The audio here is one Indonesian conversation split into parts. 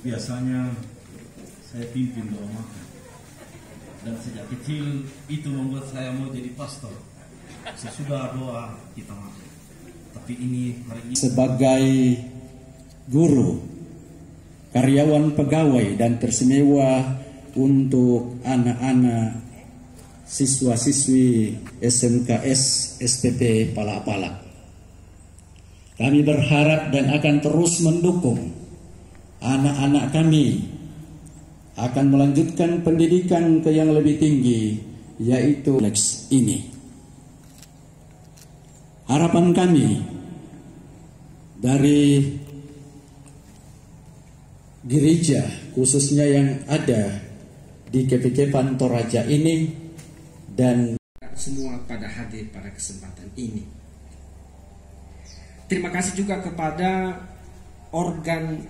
Biasanya saya pimpin doa makan, dan sejak kecil itu membuat saya mau jadi pastor. Sesudah doa kita makan. Tapi ini hari ini sebagai guru, karyawan pegawai dan tersemewa untuk anak-anak siswa-siswi SMKS SPP Palak-Palak. Kami berharap dan akan terus mendukung anak-anak kami akan melanjutkan pendidikan ke yang lebih tinggi, yaitu ini. Harapan kami dari gereja, khususnya yang ada di KPK Toraja ini, dan semua pada hadir pada kesempatan ini. Terima kasih juga kepada organ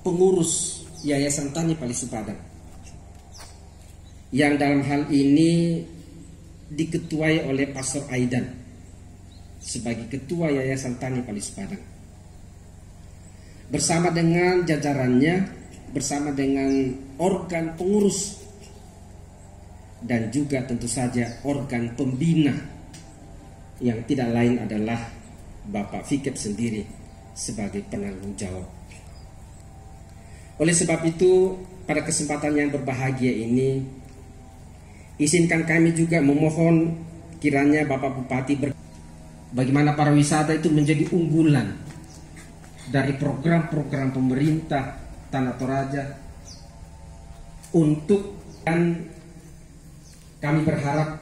pengurus Yayasan Tani Palsu Padang yang dalam hal ini diketuai oleh Pastor Aidan sebagai ketua Yayasan Tani Palsu Padang, bersama dengan jajarannya, bersama dengan organ pengurus, dan juga tentu saja organ pembina yang tidak lain adalah Bapak Fikep sendiri sebagai penanggung jawab. Oleh sebab itu, pada kesempatan yang berbahagia ini, izinkan kami juga memohon kiranya Bapak Bupati bagaimana pariwisata itu menjadi unggulan dari program-program pemerintah Tanah Toraja, untuk dan kami berharap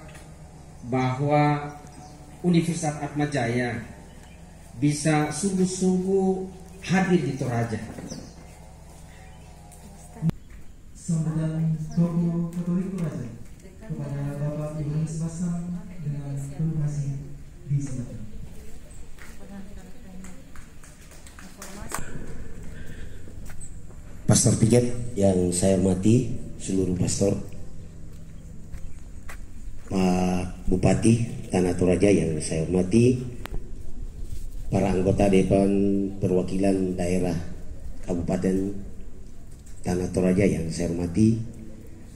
bahwa Universitas Atmajaya bisa sungguh-sungguh hadir di Toraja. Sambutan Tokoh Katolik Toraja kepada Bapak Ibu Sebasam dengan penuh kasih disilakan. Pastor Piket yang saya hormati, seluruh pastor, Pak Bupati Tanah Toraja yang saya hormati, para anggota Dewan Perwakilan Daerah Kabupaten Tanah Toraja yang saya hormati,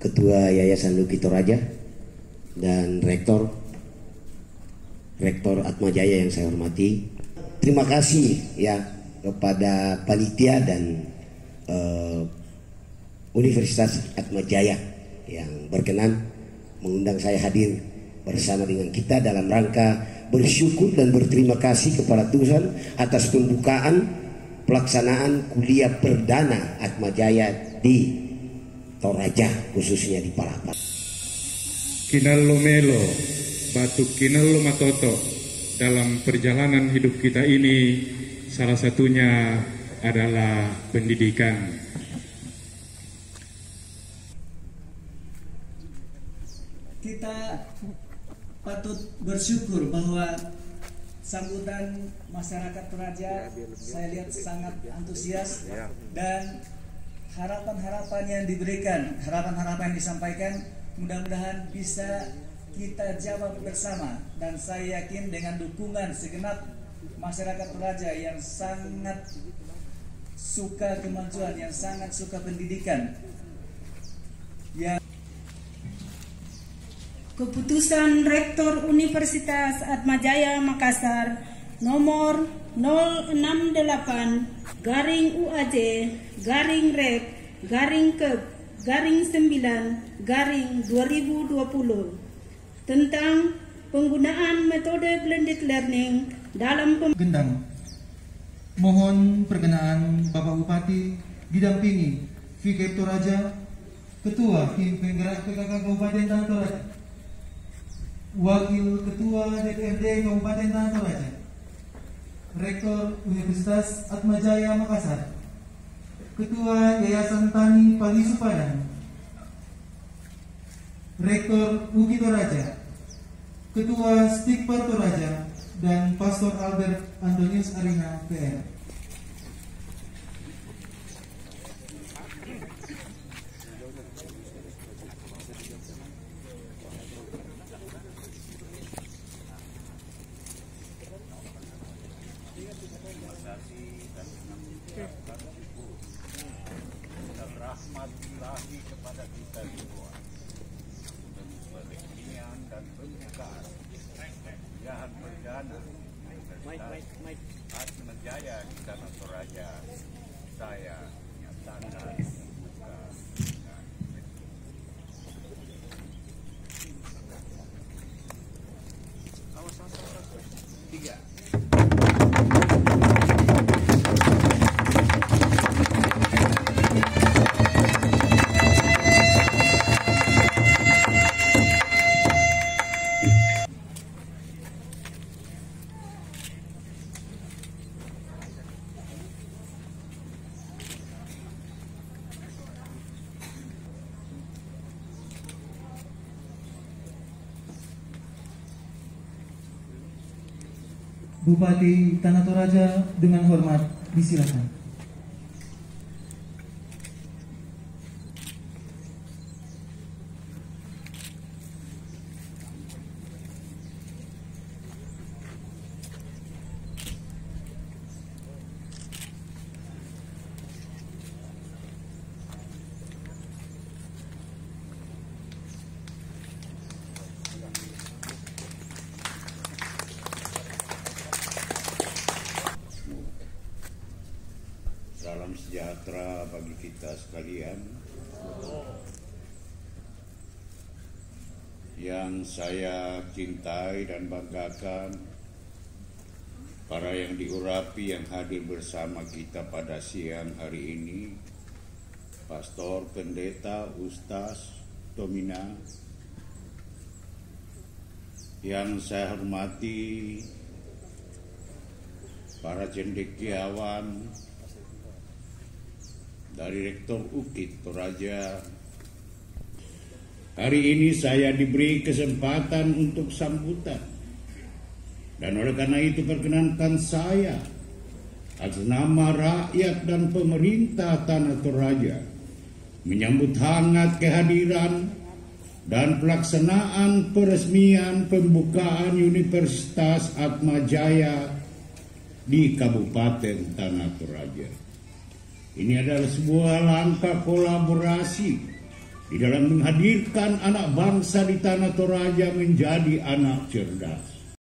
Ketua Yayasan Luki Toraja, dan Rektor Atmajaya yang saya hormati. Terima kasih ya kepada panitia dan Universitas Atmajaya yang berkenan mengundang saya hadir bersama dengan kita dalam rangka bersyukur dan berterima kasih kepada Tuhan atas pembukaan pelaksanaan kuliah perdana Atmajaya di Toraja, khususnya di Palak-Palak. Kinallo melo, batuk kinallo matoto. Dalam perjalanan hidup kita ini, salah satunya adalah pendidikan. Kita patut bersyukur bahwa sambutan masyarakat Toraja saya lihat sangat antusias, dan harapan-harapan yang diberikan, harapan-harapan yang disampaikan mudah-mudahan bisa kita jawab bersama, dan saya yakin dengan dukungan segenap masyarakat Toraja yang sangat suka kemajuan, yang sangat suka pendidikan, yang Keputusan Rektor Universitas Atmajaya Makassar nomor 068-Rep-9-2020 tentang penggunaan metode blended learning dalam Gendang. Mohon perkenaan Bapak Bupati didampingi Fikep Toraja, Ketua Tim Penggerak PKK Kabupaten Tanah Toraja, Wakil Ketua DPRD Kabupaten Tanah Toraja, Rektor Universitas Atmajaya Makassar, Ketua Yayasan Tani Palsu Padang, Rektor UKI Toraja, Ketua Stikpar Toraja, dan Pastor Albert Antonius Arina PR. Bupati Tanah Toraja dengan hormat disilakan. Salam sejahtera bagi kita sekalian. Yang saya cintai dan banggakan, para yang diurapi yang hadir bersama kita pada siang hari ini, Pastor, Pendeta, Ustaz, Tomina. Yang saya hormati para cendekiawan dari Rektor UKIT Toraja. Hari ini saya diberi kesempatan untuk sambutan, dan oleh karena itu perkenankan saya atas nama rakyat dan pemerintah Tanah Toraja menyambut hangat kehadiran dan pelaksanaan peresmian pembukaan Universitas Atmajaya di Kabupaten Tanah Toraja. Ini adalah sebuah langkah kolaborasi di dalam menghadirkan anak bangsa di Tanah Toraja menjadi anak cerdas.